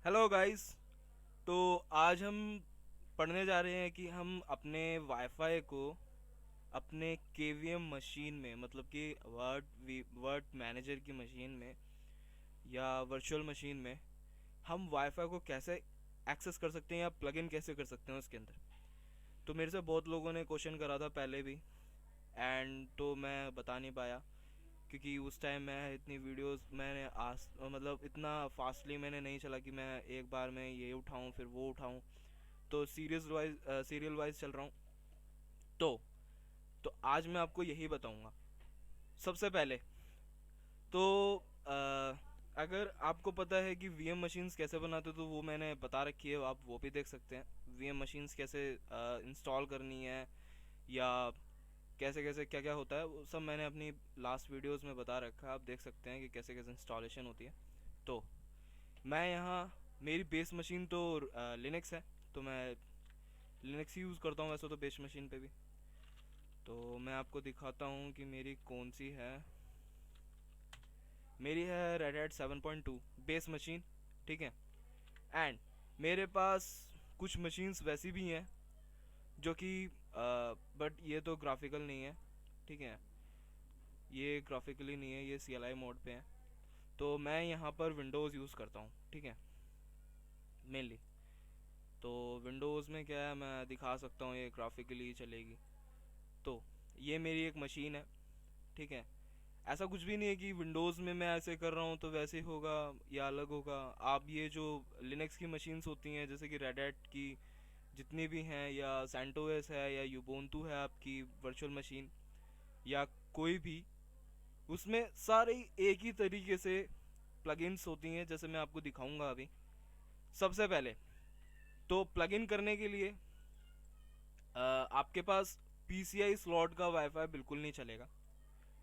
Hello guys. तो आज हम पढ़ने जा रहे हैं कि हम अपने वाईफाई को अपने केवीएम मशीन में, मतलब कि वर्ड मैनेजर की मशीन में या वर्चुअल मशीन में हम वाईफाई को कैसे एक्सेस कर सकते हैं या प्लग इन कैसे कर सकते हैं उसके अंदर। तो मेरे से बहुत लोगों ने क्वेश्चन करा था पहले भी, एंड तो मैं बता नहीं पाया क्योंकि उस टाइम मैं इतनी वीडियोस मैंने आज मतलब इतना फास्टली मैंने नहीं चला कि मैं एक बार में ये उठाऊं फिर वो उठाऊं। तो सीरियल वाइज चल रहा हूँ। तो तो आज मैं आपको यही बताऊंगा सबसे पहले। तो अगर आपको पता है कि वीएम मशीन्स कैसे बनाते तो वो मैंने बता रखी है, आप वो भी देख सकते हैं। वीएम मशीन्स कैसे इंस्टॉल करनी है या कैसे कैसे क्या क्या होता है वो सब मैंने अपनी लास्ट वीडियोस में बता रखा है, आप देख सकते हैं कि कैसे कैसे इंस्टॉलेशन होती है। तो मैं यहाँ मेरी बेस मशीन तो लिनक्स है, तो मैं लिनक्स ही यूज़ करता हूँ वैसे तो बेस मशीन पे भी। तो मैं आपको दिखाता हूँ कि मेरी कौन सी है। मेरी है रेड हैट 7.2 बेस मशीन, ठीक है। एंड मेरे पास कुछ मशीन्स वैसी भी हैं जो कि बट ये तो ग्राफिकल नहीं है, ठीक है। ये ग्राफिकली नहीं है, ये CLI मोड पे है। तो मैं यहाँ पर विंडोज़ यूज़ करता हूँ, ठीक है, मेनली। तो विंडोज़ में क्या है मैं दिखा सकता हूँ, ये ग्राफिकली चलेगी। तो ये मेरी एक मशीन है, ठीक है। ऐसा कुछ भी नहीं है कि विंडोज़ में मैं ऐसे कर रहा हूँ तो वैसे होगा या अलग होगा। आप ये जो लिनक्स की मशीन्स होती हैं जैसे कि रेड हैट की जितनी भी हैं, या सेंटोस है या यूबोंटू है आपकी वर्चुअल मशीन, या कोई भी, उसमें सारे एक ही तरीके से प्लगइन्स होती हैं जैसे मैं आपको दिखाऊंगा अभी। सबसे पहले तो प्लगइन करने के लिए आपके पास PCI स्लॉट का वाईफाई बिल्कुल नहीं चलेगा,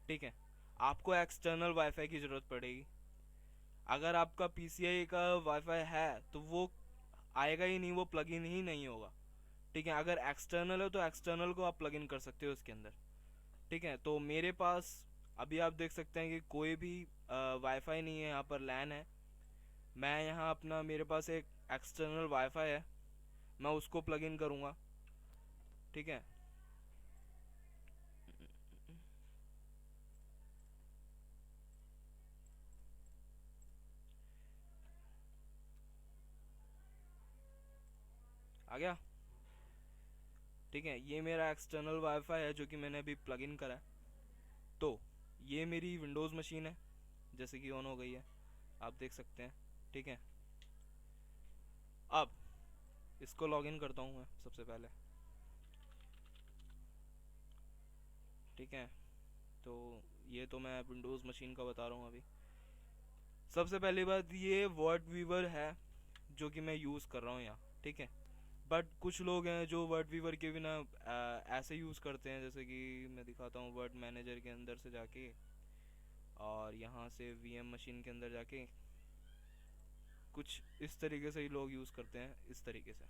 ठीक है। आपको एक्सटर्नल वाईफाई की ज़रूरत पड़ेगी। अगर आपका PCI का वाईफाई है तो वो आएगा ही नहीं, वो प्लगइन ही नहीं होगा, ठीक है। अगर एक्सटर्नल है तो एक्सटर्नल को आप प्लगइन कर सकते हो उसके अंदर, ठीक है। तो मेरे पास अभी आप देख सकते हैं कि कोई भी वाईफाई नहीं है, यहाँ पर लैन है। मैं यहाँ अपना मेरे पास एक एक्सटर्नल वाईफाई है, मैं उसको प्लग इन करूँगा, ठीक है। आ गया, ठीक है। ये मेरा एक्सटर्नल वाईफाई है जो कि मैंने अभी प्लग इन करा है। तो ये मेरी विंडोज़ मशीन है, जैसे कि ऑन हो गई है, आप देख सकते हैं, ठीक है। अब इसको लॉग इन करता हूँ मैं सबसे पहले, ठीक है। तो ये तो मैं विंडोज़ मशीन का बता रहा हूँ अभी। सबसे पहली बात, ये वर्ड वीवर है जो कि मैं यूज़ कर रहा हूँ यहाँ, ठीक है। बट कुछ लोग हैं जो वर्ड वीवर के बिना ऐसे यूज़ करते हैं, जैसे कि मैं दिखाता हूँ वर्ड मैनेजर के अंदर से जाके और यहाँ से वीएम मशीन के अंदर जाके कुछ इस तरीके से ही लोग यूज़ करते हैं, इस तरीके से,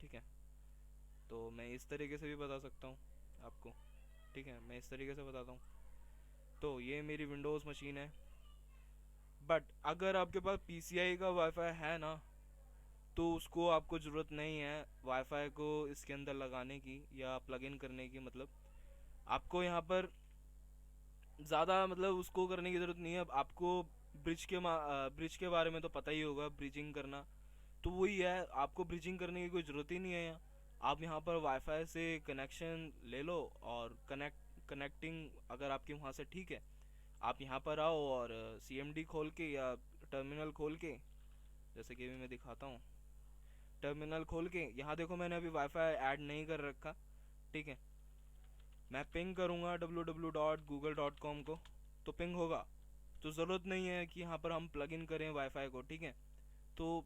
ठीक है। तो मैं इस तरीके से भी बता सकता हूँ आपको, ठीक है, मैं इस तरीके से बताता हूँ। तो ये मेरी विंडोज़ मशीन है। बट अगर आपके पास PCI का वाईफाई है ना, तो उसको आपको ज़रूरत नहीं है वाईफाई को इसके अंदर लगाने की या प्लग इन करने की। मतलब आपको यहाँ पर ज़्यादा मतलब उसको करने की ज़रूरत नहीं है। आपको ब्रिज के बारे में तो पता ही होगा, ब्रिजिंग करना। तो वही है, आपको ब्रिजिंग करने की कोई ज़रूरत ही नहीं है यहाँ। आप यहाँ पर वाईफाई से कनेक्शन ले लो और कनेक्टिंग अगर आपकी वहाँ से ठीक है, आप यहाँ पर आओ और CMD खोल के या टर्मिनल खोल के, जैसे कि अभी मैं दिखाता हूँ। टर्मिनल खोल के यहाँ देखो, मैंने अभी वाईफाई ऐड नहीं कर रखा, ठीक है। मैं पिंग करूँगा www.google.com को, तो पिंग होगा। तो ज़रूरत नहीं है कि यहाँ पर हम प्लग इन करें वाईफाई को, ठीक है। तो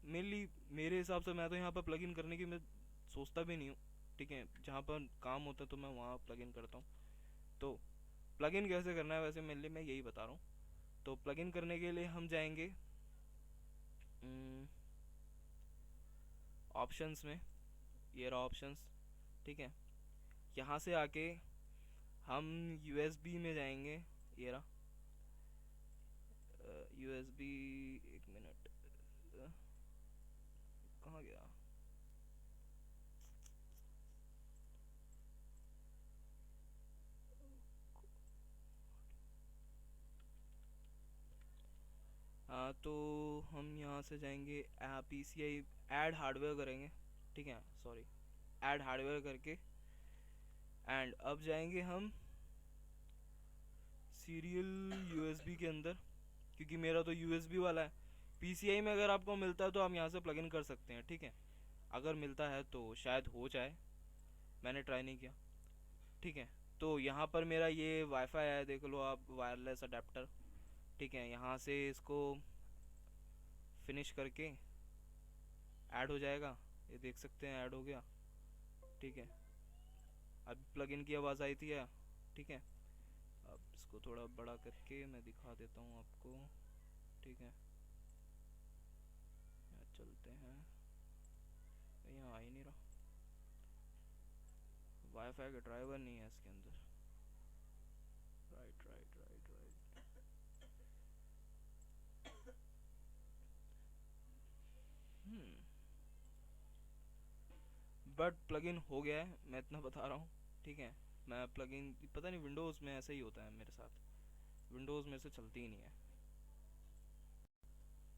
मेनली मेरे हिसाब से मैं तो यहाँ पर प्लग इन करने की मैं सोचता भी नहीं हूँ, ठीक है। जहाँ पर काम होता है तो मैं वहाँ प्लग इन करता हूँ। तो प्लग इन कैसे करना है वैसे मेनली मैं यही बता रहा हूँ। तो प्लग इन करने के लिए हम जाएंगे ऑप्शंस में, ये रहा ऑप्शंस, ठीक है। यहाँ से आके हम USB में जाएंगे, ये रहा USB, एक मिनट, तो हम यहाँ से जाएंगे PCI ऐड हार्डवेयर करेंगे, ठीक है, सॉरी, ऐड हार्डवेयर करके एंड अब जाएंगे हम सीरियल USB के अंदर, क्योंकि मेरा तो USB वाला है। PCI में अगर आपको मिलता है तो आप यहाँ से प्लग इन कर सकते हैं, ठीक है, अगर मिलता है तो शायद हो जाए, मैंने ट्राई नहीं किया, ठीक है। तो यहाँ पर मेरा ये वाईफाई है, देख लो आप, वायरलेस अडेप्टर, ठीक है। यहाँ से इसको फिनिश करके ऐड हो जाएगा, ये देख सकते हैं ऐड हो गया, ठीक है। अब प्लग इन की आवाज़ आई थी, ठीक है। अब इसको थोड़ा बड़ा करके मैं दिखा देता हूँ आपको, ठीक है। यहाँ चलते हैं, यहाँ आ ही नहीं रहा, वाईफाई का ड्राइवर नहीं है इसके अंदर, right right right right. But plugin हो गया है, मैं इतना बता रहा हूँ, ठीक है। मैं प्लगइन, पता नहीं विंडोज़ में ऐसा ही होता है मेरे साथ, विंडोज़ में से चलती ही नहीं है।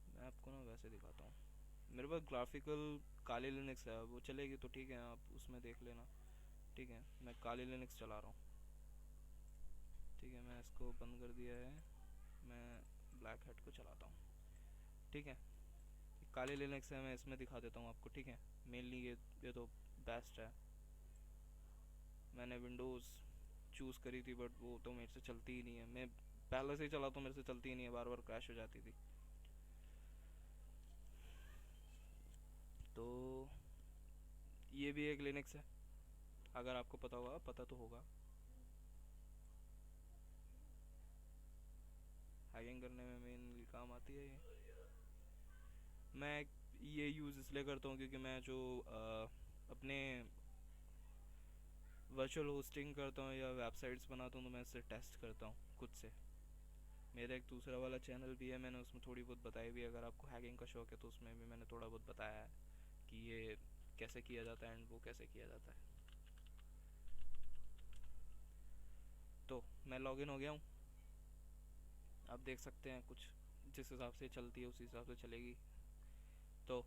मैं आपको ना वैसे दिखाता हूँ, मेरे पास ग्राफिकल काली लिनक्स है, वो चलेगी तो ठीक है, आप उसमें देख लेना, ठीक है। मैं काली लिनक्स चला रहा हूँ, ठीक है। मैं इसको बंद कर दिया है, मैं ब्लैक हेड को चलाता हूँ, ठीक है। काली लिनक्स है, मैं इसमें दिखा देता हूँ आपको, ठीक है। मेनली ये तो बेस्ट है। मैंने विंडोज़ चूज़ करी थी बट वो तो मेरे से चलती ही नहीं है, मैं पहले से ही चला तो मेरे से चलती ही नहीं है, बार बार क्रैश हो जाती थी। तो ये भी एक लिनक्स है, अगर आपको पता होगा, पता तो होगा, हैकिंग करने में मेनली काम आती है ये। मैं ये यूज़ इसलिए करता हूँ क्योंकि मैं जो अपने वर्चुअल होस्टिंग करता हूँ या वेबसाइट्स बनाता हूँ तो मैं इससे टेस्ट करता हूँ खुद से। मेरा एक दूसरा वाला चैनल भी है, मैंने उसमें थोड़ी बहुत बताई भी है, अगर आपको हैकिंग का शौक है तो उसमें भी मैंने थोड़ा बहुत बताया है कि ये कैसे किया जाता है एंड वो कैसे किया जाता है। तो मैं लॉगिन हो गया हूँ, आप देख सकते हैं कुछ जिस हिसाब से चलती है उसी हिसाब से चलेगी। तो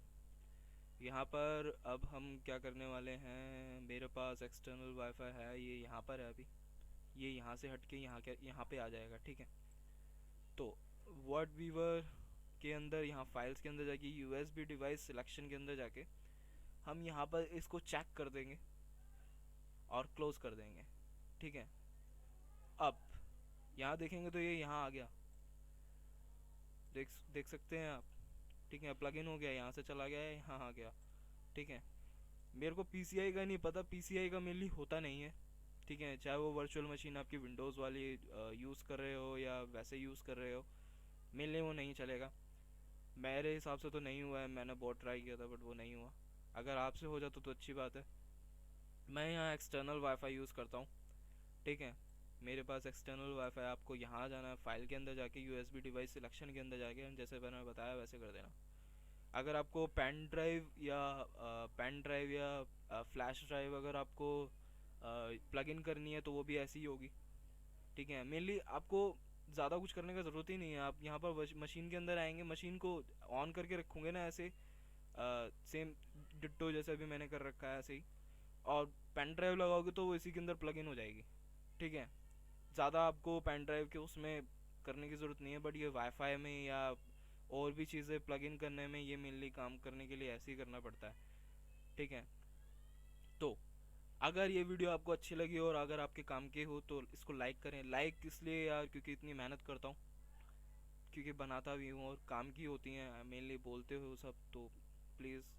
यहाँ पर अब हम क्या करने वाले हैं, मेरे पास एक्सटर्नल वाईफाई है, ये यहाँ पर है अभी, ये यहाँ से हट के यहाँ पे आ जाएगा, ठीक है। तो वर्ड वीवर के अंदर, यहाँ फाइल्स के अंदर जाके, USB डिवाइस सिलेक्शन के अंदर जाके हम यहाँ पर इसको चेक कर देंगे और क्लोज कर देंगे, ठीक है। अब यहाँ देखेंगे तो ये यहाँ आ गया, देख सकते हैं आप, ठीक है। प्लग इन हो गया, यहाँ से चला गया है, यहाँ आ गया, ठीक है। मेरे को PCI का नहीं पता, PCI का मेनली होता नहीं है, ठीक है। चाहे वो वर्चुअल मशीन आपकी विंडोज़ वाली यूज़ कर रहे हो या वैसे यूज़ कर रहे हो, मेनली वो नहीं चलेगा। मेरे हिसाब से तो नहीं हुआ है, मैंने बहुत ट्राई किया था बट वो नहीं हुआ। अगर आपसे हो जाता तो अच्छी बात है। मैं यहाँ एक्सटर्नल वाईफाई यूज़ करता हूँ, ठीक है। मेरे पास एक्सटर्नल वाईफाई, आपको यहाँ जाना है, फाइल के अंदर जाके USB डिवाइस सिलेक्शन के अंदर जाके जैसे मैंने बताया वैसे कर देना। अगर आपको पेन ड्राइव या फ्लैश ड्राइव अगर आपको प्लग इन करनी है तो वो भी ऐसी ही होगी, ठीक है। मेनली आपको ज़्यादा कुछ करने का ज़रूरत ही नहीं है, आप यहाँ पर मशीन के अंदर आएंगे, मशीन को ऑन करके रखोगे ना ऐसे, सेम डिट्टो जैसे अभी मैंने कर रखा है ऐसे ही, और पेन ड्राइव लगाओगे तो वो इसी के अंदर प्लग इन हो जाएगी, ठीक है। ज़्यादा आपको पेन ड्राइव के उसमें करने की ज़रूरत नहीं है, बट ये वाईफाई में या और भी चीज़ें प्लग इन करने में ये मेनली काम करने के लिए ऐसे ही करना पड़ता है, ठीक है। तो अगर ये वीडियो आपको अच्छी लगी और अगर आपके काम की हो तो इसको लाइक करें। लाइक इसलिए यार क्योंकि इतनी मेहनत करता हूँ, क्योंकि बनाता भी हूँ और काम की होती हैं मेनली, बोलते हो सब, तो प्लीज़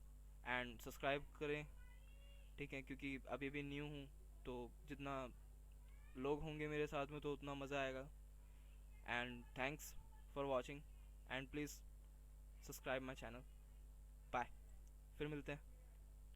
एंड सब्सक्राइब करें, ठीक है। क्योंकि अभी भी न्यू हूँ, तो जितना लोग होंगे मेरे साथ में तो उतना मज़ा आएगा। And thanks for watching and please subscribe my channel. Bye, फिर मिलते हैं।